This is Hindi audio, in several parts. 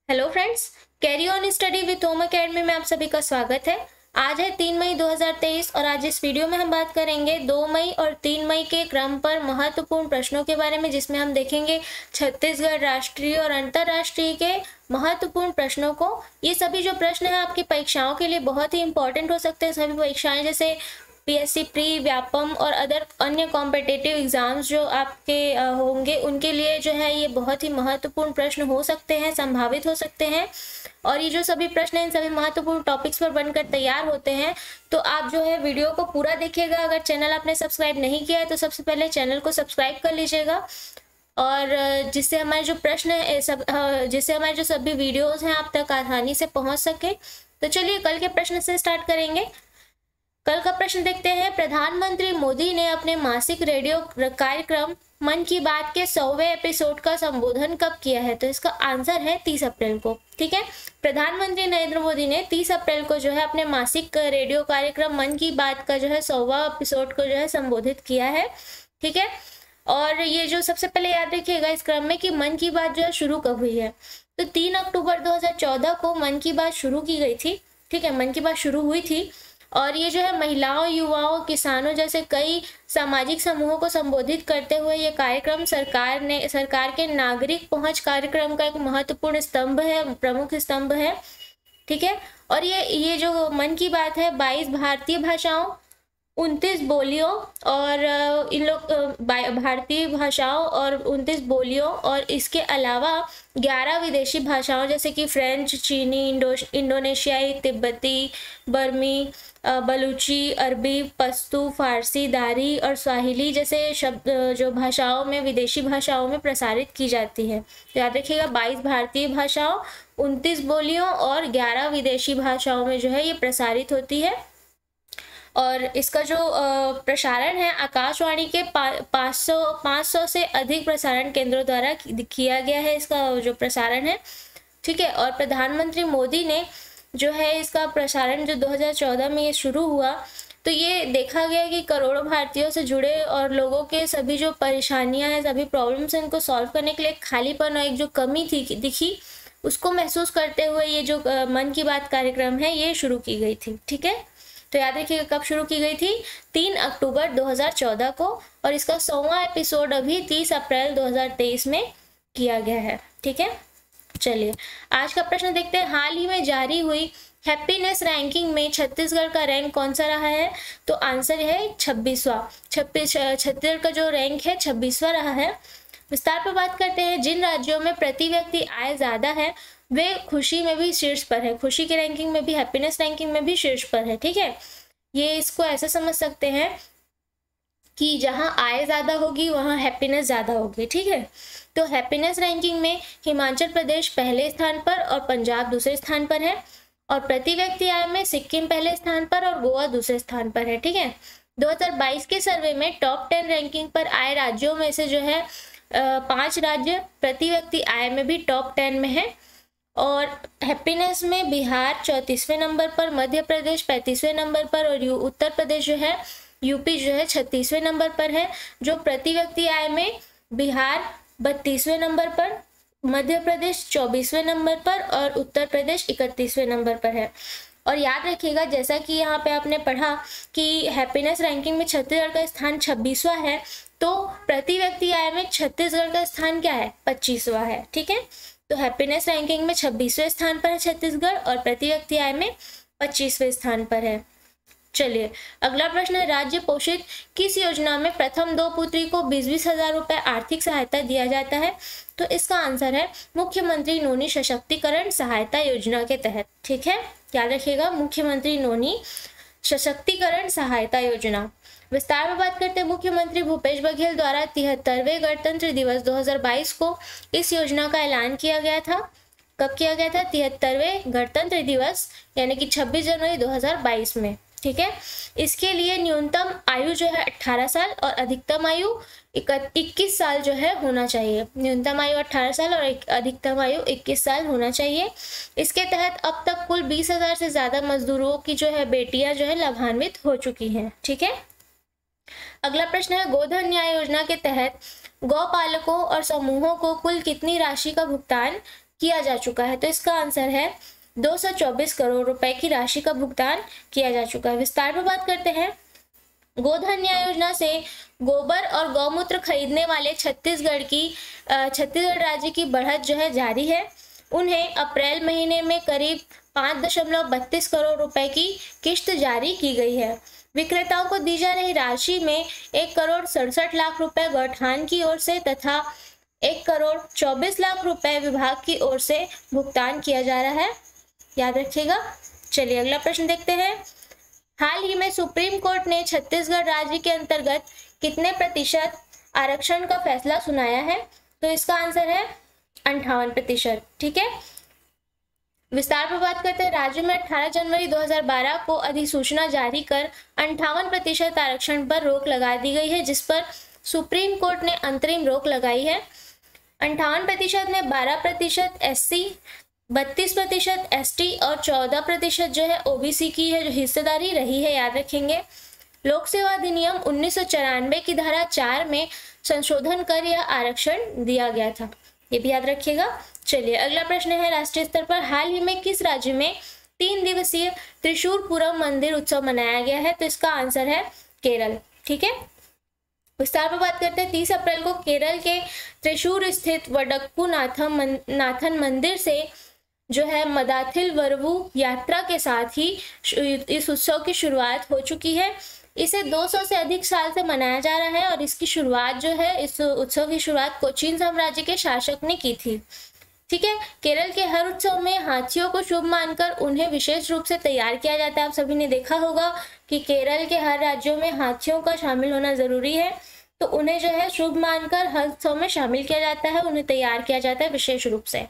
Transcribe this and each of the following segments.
Hello friends, carry on study with home academy में आप सभी का स्वागत है। आज है 3 मई 2023 और आज इस वीडियो में हम बात करेंगे 2 मई और 3 मई के क्रम पर महत्वपूर्ण प्रश्नों के बारे में, जिसमें हम देखेंगे छत्तीसगढ़ राष्ट्रीय और अंतर्राष्ट्रीय के महत्वपूर्ण प्रश्नों को। ये सभी जो प्रश्न हैं आपकी परीक्षाओं के लिए बहुत ही इंपॉर्टेंट हो सकते हैं। सभी परीक्षाएं जैसे पीएससी प्री, व्यापम और अदर अन्य कॉम्पिटिटिव एग्जाम्स जो आपके होंगे उनके लिए जो है ये बहुत ही महत्वपूर्ण प्रश्न हो सकते हैं, संभावित हो सकते हैं। और ये जो सभी प्रश्न हैं इन सभी महत्वपूर्ण टॉपिक्स पर बनकर तैयार होते हैं। तो आप जो है वीडियो को पूरा देखिएगा। अगर चैनल आपने सब्सक्राइब नहीं किया है तो सबसे पहले चैनल को सब्सक्राइब कर लीजिएगा, और जिससे हमारे जो प्रश्न है जिससे हमारे जो सभी वीडियोस हैं आप तक आसानी से पहुंच सके। तो चलिए कल के प्रश्न से स्टार्ट करेंगे। कल का प्रश्न देखते हैं। प्रधानमंत्री मोदी ने अपने मासिक रेडियो कार्यक्रम मन की बात के 100वें एपिसोड का संबोधन कब किया है? तो इसका आंसर है 30 अप्रैल को। ठीक है, प्रधानमंत्री नरेंद्र मोदी ने 30 अप्रैल को जो है अपने मासिक रेडियो कार्यक्रम मन की बात का जो है 100वां एपिसोड को जो है संबोधित किया है। ठीक है, और ये जो सबसे पहले याद रखिएगा इस क्रम में कि मन की बात जो है शुरू कब हुई है। तो 3 अक्टूबर 2014 को मन की बात शुरू की गई थी। ठीक है, मन की बात शुरू हुई थी और ये जो है महिलाओं, युवाओं, किसानों जैसे कई सामाजिक समूहों को संबोधित करते हुए ये कार्यक्रम सरकार के नागरिक पहुंच कार्यक्रम का एक महत्वपूर्ण स्तंभ है, प्रमुख स्तंभ है। ठीक है, और ये जो मन की बात है 22 भारतीय भाषाओं, 29 बोलियों और इन लोग भारतीय भाषाओं और 29 बोलियों और इसके अलावा 11 विदेशी भाषाओं जैसे कि फ्रेंच, चीनी, इंडोनेशियाई, तिब्बती, बर्मी, बलूची, अरबी, पश्तू, फारसी, दारी और स्वाहिली जैसे शब्द जो भाषाओं में, विदेशी भाषाओं में प्रसारित की जाती है। तो याद रखिएगा 22 भारतीय भाषाओं, 29 बोलियों और 11 विदेशी भाषाओं में जो है ये प्रसारित होती है। और इसका जो प्रसारण है आकाशवाणी के 500 से अधिक प्रसारण केंद्रों द्वारा किया गया है, इसका जो प्रसारण है। ठीक है, और प्रधानमंत्री मोदी ने जो है इसका प्रसारण जो 2014 में ये शुरू हुआ, तो ये देखा गया कि करोड़ों भारतीयों से जुड़े और लोगों के सभी जो परेशानियां हैं, सभी प्रॉब्लम्स हैं, इनको सॉल्व करने के लिए खालीपन और एक जो कमी थी दिखी, उसको महसूस करते हुए ये जो मन की बात कार्यक्रम है ये शुरू की गई थी। ठीक है, तो याद रखिएगा कब शुरू की गई थी? 3 अक्टूबर 2014 को, और इसका 100वां एपिसोड अभी 30 अप्रैल 2023 में किया गया है। ठीक है, चलिए आज का प्रश्न देखते हैं। हाल ही में जारी हुई हैप्पीनेस रैंकिंग में छत्तीसगढ़ का रैंक कौन सा रहा है? तो आंसर है 26वां। छत्तीसगढ़ का जो रैंक है 26वां रहा है। विस्तार पर बात करते हैं। जिन राज्यों में प्रति व्यक्ति आय ज्यादा है वे खुशी में भी शीर्ष पर है। खुशी की रैंकिंग में भी, हैप्पीनेस रैंकिंग में भी शीर्ष पर है। ठीक है, ये इसको ऐसे समझ सकते हैं कि जहां आय ज्यादा होगी वहां हैप्पीनेस ज्यादा होगी। ठीक है, तो हैप्पीनेस रैंकिंग में हिमाचल प्रदेश पहले स्थान पर और पंजाब दूसरे स्थान पर है, और प्रति व्यक्ति आय में सिक्किम पहले स्थान पर और गोवा दूसरे स्थान पर है। ठीक है, 2022 के सर्वे में टॉप 10 रैंकिंग पर आए राज्यों में से जो है 5 राज्य प्रति व्यक्ति आय में भी टॉप 10 में है। और हैप्पीनेस में बिहार 34वें नंबर पर, मध्य प्रदेश 35वें नंबर पर और उत्तर प्रदेश जो है, यूपी जो है 36वें नंबर पर है। जो प्रति व्यक्ति आय में बिहार 32वें नंबर पर, मध्य प्रदेश 24वें नंबर पर और उत्तर प्रदेश 31वें नंबर पर है। और याद रखिएगा जैसा कि यहाँ पे आपने पढ़ा कि हैप्पीनेस रैंकिंग में छत्तीसगढ़ का स्थान 26वां है, तो प्रति व्यक्ति आय में छत्तीसगढ़ का स्थान क्या है? 25वां है। ठीक है, तो हैप्पीनेस रैंकिंग में 26वें स्थान पर है छत्तीसगढ़ और प्रति व्यक्ति आय में 25वें स्थान पर है। चलिए अगला प्रश्न है। राज्य पोषित किस योजना में प्रथम 2 पुत्री को 20-20 हजार रुपए आर्थिक सहायता दिया जाता है? तो इसका आंसर है मुख्यमंत्री नोनी सशक्तिकरण सहायता योजना के तहत। ठीक है, याद रखिएगा मुख्यमंत्री नोनी सशक्तिकरण सहायता योजना। विस्तार में बात करते हैं। मुख्यमंत्री भूपेश बघेल द्वारा 73वें गणतंत्र दिवस 2022 को इस योजना का ऐलान किया गया था। कब किया गया था? 73वें गणतंत्र दिवस यानी कि 26 जनवरी 2022 में। ठीक है, इसके लिए न्यूनतम आयु जो है 18 साल और अधिकतम आयु 21 साल जो है होना चाहिए। न्यूनतम आयु 18 साल और अधिकतम आयु 21 साल होना चाहिए। इसके तहत अब तक कुल 20,000 से ज्यादा मजदूरों की जो है बेटियां जो है लाभान्वित हो चुकी हैं। ठीक है, अगला प्रश्न है। गोधन न्याय योजना के तहत गौपालकों और समूहों को कुल कितनी राशि का भुगतान किया जा चुका है? तो इसका आंसर है 224 करोड़ रुपए की राशि का भुगतान किया जा चुका है। विस्तार में बात करते हैं। गोधन न्याय योजना से गोबर और गौमूत्र खरीदने वाले छत्तीसगढ़ राज्य की बढ़त जो है जारी है। उन्हें अप्रैल महीने में करीब 5.32 करोड़ रुपए की किश्त जारी की गई है। विक्रेताओं को दी जा रही राशि में 1,67,00,000 रुपए गौठान की ओर से तथा 1,24,00,000 रुपए विभाग की ओर से भुगतान किया जा रहा है, याद रखिएगा। चलिए अगला प्रश्न देखते हैं। हाल ही में सुप्रीम कोर्ट ने छत्तीसगढ़ राज्य के अंतर्गत कितने प्रतिशत आरक्षण का फैसला सुनाया है? तो इसका आंसर है 58%। ठीक है, विस्तार पर बात करते हैं। राज्य में 18 जनवरी 2012 को अधिसूचना जारी कर 58% आरक्षण पर रोक लगा दी गई है, जिस पर सुप्रीम कोर्ट ने अंतरिम रोक लगाई है। 58% में 12% SC, 32% ST और 14% जो है OBC की है जो हिस्सेदारी रही है, याद रखेंगे। लोक सेवा अधिनियम 1994 की धारा 4 में संशोधन कर यह आरक्षण दिया गया था, ये भी याद रखिएगा। चलिए अगला प्रश्न है। राष्ट्रीय स्तर पर हाल ही में किस राज्य में 3 दिवसीय त्रिशूरपुरम मंदिर उत्सव मनाया गया है? तो इसका आंसर है केरल। ठीक है, विस्तार पर बात करते हैं। 30 अप्रैल को केरल के त्रिशूर स्थित वडक्कू नाथन मंदिर से जो है मदाथिल वरवू यात्रा के साथ ही इस उत्सव की शुरुआत हो चुकी है। इसे 200 से अधिक साल से मनाया जा रहा है और इसकी शुरुआत जो है, इस उत्सव की शुरुआत कोचीन साम्राज्य के शासक ने की थी। ठीक है, केरल के हर उत्सव में हाथियों को शुभ मानकर उन्हें विशेष रूप से तैयार किया जाता है। आप सभी ने देखा होगा कि केरल के हर राज्यों में हाथियों का शामिल होना जरूरी है, तो उन्हें जो है शुभ मानकर हर उत्सव में शामिल किया जाता है, उन्हें तैयार किया जाता है विशेष रूप से।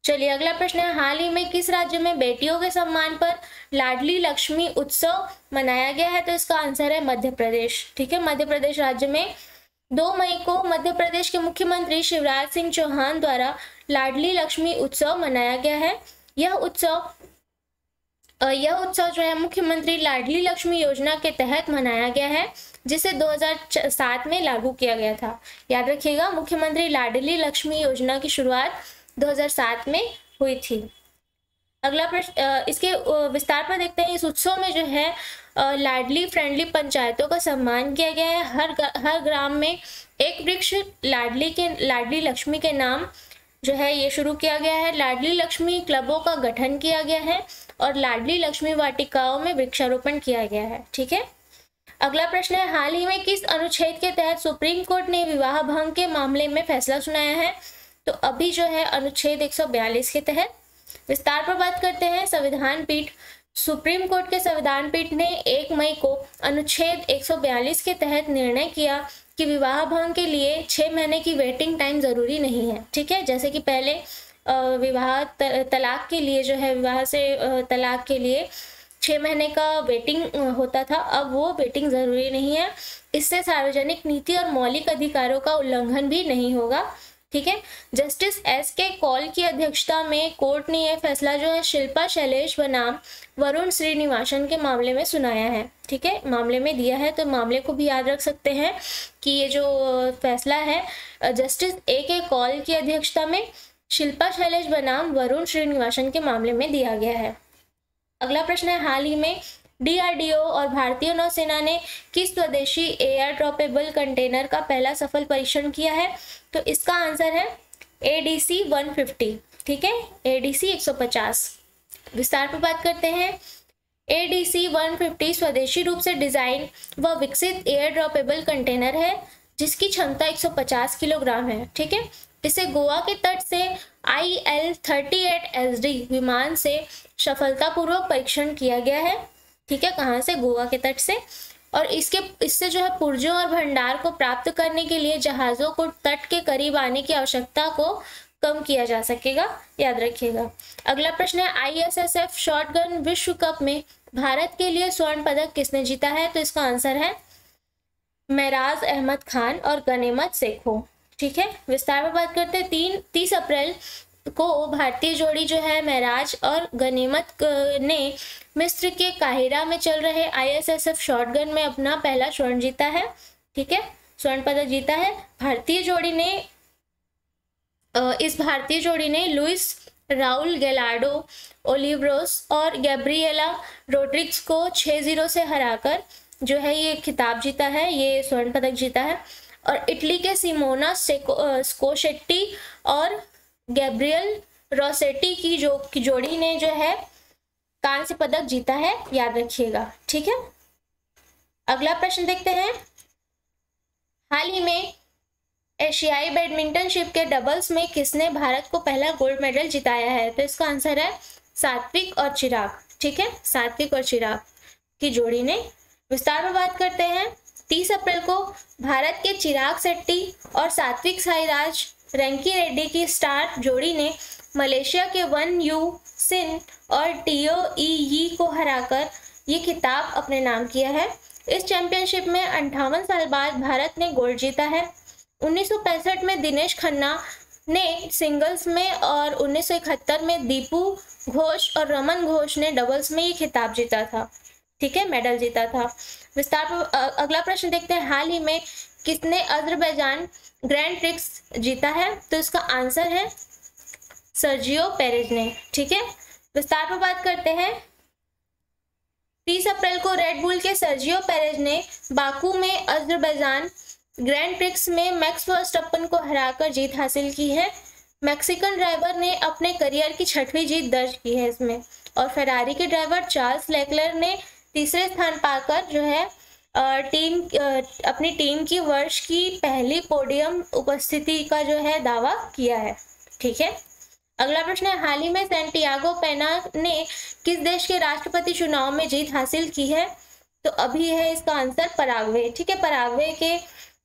चलिए अगला प्रश्न है। हाल ही में किस राज्य में बेटियों के सम्मान पर लाडली लक्ष्मी उत्सव मनाया गया है? तो इसका आंसर है मध्य प्रदेश। ठीक है, मध्य प्रदेश राज्य में 2 मई को मध्य प्रदेश के मुख्यमंत्री शिवराज सिंह चौहान द्वारा लाडली लक्ष्मी उत्सव मनाया गया है। यह उत्सव जो है मुख्यमंत्री लाडली लक्ष्मी योजना के तहत मनाया गया है, जिसे 2007 में लागू किया गया था। याद रखिएगा, मुख्यमंत्री लाडली लक्ष्मी योजना की शुरुआत 2007 में हुई थी। अगला प्रश्न, इसके विस्तार पर देखते हैं। इस उत्सव में जो है लाडली फ्रेंडली पंचायतों का सम्मान किया गया है। हर ग्राम में एक वृक्ष लाडली लक्ष्मी के नाम जो है ये शुरू किया गया है। लाडली लक्ष्मी क्लबों का गठन किया गया है और लाडली लक्ष्मी वाटिकाओं में वृक्षारोपण किया गया है। ठीक है, अगला प्रश्न है। हाल ही में किस अनुच्छेद के तहत सुप्रीम कोर्ट ने विवाह भंग के मामले में फैसला सुनाया है? तो अभी जो है अनुच्छेद 142 के तहत। विस्तार पर बात करते हैं। संविधान पीठ, सुप्रीम कोर्ट के संविधान पीठ ने 1 मई को अनुच्छेद 142 के तहत निर्णय किया कि विवाह भंग के लिए 6 महीने की वेटिंग टाइम जरूरी नहीं है। ठीक है, जैसे कि पहले विवाह तलाक के लिए जो है, विवाह से तलाक के लिए 6 महीने का वेटिंग होता था, अब वो वेटिंग जरूरी नहीं है। इससे सार्वजनिक नीति और मौलिक अधिकारों का उल्लंघन भी नहीं होगा। ठीक है, जस्टिस SK कौल की अध्यक्षता में कोर्ट ने यह फैसला जो है शिल्पा शैलेश बनाम वरुण श्रीनिवासन के मामले में सुनाया है। ठीक है, मामले में दिया है, तो मामले को भी याद रख सकते हैं कि ये जो फैसला है जस्टिस AK कौल की अध्यक्षता में शिल्पा शैलेश बनाम वरुण श्रीनिवासन के मामले में दिया गया है। अगला प्रश्न है। हाल ही में DRDO और भारतीय नौसेना ने किस स्वदेशी एयर ड्रॉपेबल कंटेनर का पहला सफल परीक्षण किया है? तो इसका आंसर है ADC 150। ठीक है, ADC 150। विस्तार पर बात करते हैं। ADC 150 स्वदेशी रूप से डिजाइन व विकसित एयर ड्रॉपेबल कंटेनर है, जिसकी क्षमता 150 किलोग्राम है। ठीक है, इसे गोवा के तट से IL-38SD विमान से सफलतापूर्वक परीक्षण किया गया है। ठीक है, कहाँ से? गोवा के तट से। और इससे जो है पुर्जों और भंडार को प्राप्त करने के लिए जहाज़ों को तट के करीब आने की आवश्यकता को कम किया जा सकेगा, याद रखिएगा। अगला प्रश्न है। ISSF शॉटगन विश्व कप में भारत के लिए स्वर्ण पदक किसने जीता है? तो इसका आंसर है मेराज अहमद खान और गनीमत सेखों। ठीक है, विस्तार में बात करते हैं। 30 अप्रैल को भारतीय जोड़ी जो है मेराज और गनीमत ने मिस्र के काहिरा में चल रहे ISSF शॉटगन में अपना पहला स्वर्ण जीता है। ठीक है, स्वर्ण पदक जीता है। भारतीय जोड़ी ने इस भारतीय जोड़ी ने लुइस राउल गैलार्डो ओलिवरोस और गैब्रिएला रोड्रिग्स को 6-0 से हराकर जो है ये खिताब जीता है, ये स्वर्ण पदक जीता है। और इटली के सिमोना स्कोशेट्टी और गैब्रियल रोसेटी की जोड़ी ने जो है कांस्य पदक जीता है, याद रखिएगा, ठीक है। अगला प्रश्न देखते हैं। हाल ही में एशियाई बैडमिंटनशिप के डबल्स में किसने भारत को पहला गोल्ड मेडल जिताया है? तो इसका आंसर है सात्विक और चिराग, ठीक है, सात्विक और चिराग की जोड़ी ने। विस्तार में बात करते हैं। 30 अप्रैल को भारत के चिराग शेट्टी और सात्विक साईराज रैंकी रेड्डी की स्टार जोड़ी ने मलेशिया के वन यू सिन और टियो ई को हराकर ये खिताब अपने नाम किया है। इस चैंपियनशिप में 58 साल बाद भारत ने गोल्ड जीता है। 1965 में दिनेश खन्ना ने सिंगल्स में और 1971 में दीपू घोष और रमन घोष ने डबल्स में ये खिताब जीता था, ठीक है, मेडल जीता था। विस्तार पर अगला प्रश्न देखते हैं। हाल ही में किसने अजरबैजान ग्रैंड प्रिक्स जीता है? तो इसका आंसर है सर्जियो पेरेज ने, ठीक है। विस्तार पर बात करते हैं। 30 अप्रैल को रेड बुल के सर्जियो पेरेज ने बाकू में अजरबैजान ग्रैंड प्रिक्स में मैक्स वर्स्टप्पन को हराकर जीत हासिल की है। मैक्सिकन ड्राइवर ने अपने करियर की 6वीं जीत दर्ज की है इसमें। और फेरारी के ड्राइवर चार्ल्स लेक्लर ने तीसरे स्थान पाकर जो है अपनी टीम की वर्ष की पहली पोडियम उपस्थिति का जो है दावा किया है, ठीक है। अगला प्रश्न है। हाल ही में सैंटियागो पेना ने किस देश के राष्ट्रपति चुनाव में जीत हासिल की है? तो अभी है इसका आंसर पराग्वे, ठीक है, पराग्वे के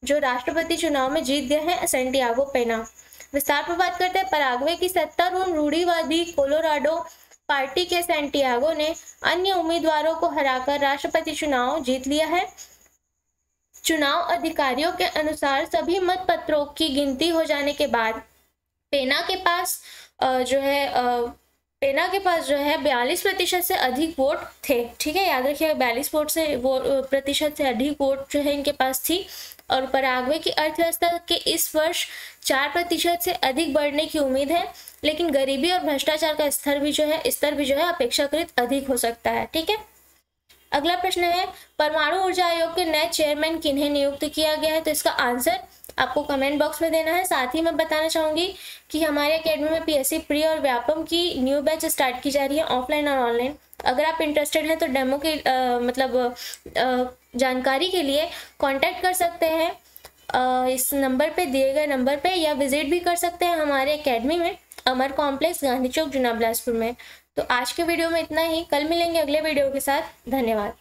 जो राष्ट्रपति चुनाव में जीत गए हैं सैंटियागो पेना। विस्तार पर बात करते हैं। पराग्वे की सत्तारूढ़ रूढ़िवादी कोलोराडो पार्टी के सैंटियागो ने अन्य उम्मीदवारों को हराकर राष्ट्रपति चुनाव जीत लिया है। चुनाव अधिकारियों के अनुसार सभी मत पत्रों की गिनती हो जाने के बाद पेना के पास जो है 42% से अधिक वोट थे, ठीक है, याद रखिए 42% से अधिक वोट जो है इनके पास थी। और पराग्वे की अर्थव्यवस्था के इस वर्ष 4% से अधिक बढ़ने की उम्मीद है, लेकिन गरीबी और भ्रष्टाचार का स्तर भी जो है अपेक्षाकृत अधिक हो सकता है, ठीक है। अगला प्रश्न है। परमाणु ऊर्जा आयोग के नए चेयरमैन किन्हें नियुक्त किया गया है? तो इसका आंसर आपको कमेंट बॉक्स में देना है। साथ ही मैं बताना चाहूंगी कि हमारे एकेडमी में पीएससी प्री और व्यापम की न्यू बैच स्टार्ट की जा रही है, ऑफलाइन और ऑनलाइन। अगर आप इंटरेस्टेड हैं तो डेमो की जानकारी के लिए कांटेक्ट कर सकते हैं इस नंबर पे, दिए गए नंबर पे, या विजिट भी कर सकते हैं हमारे एकेडमी में, अमर कॉम्प्लेक्स, गांधी चौक, जुना बिलासपुर में। तो आज के वीडियो में इतना ही। कल मिलेंगे अगले वीडियो के साथ। धन्यवाद।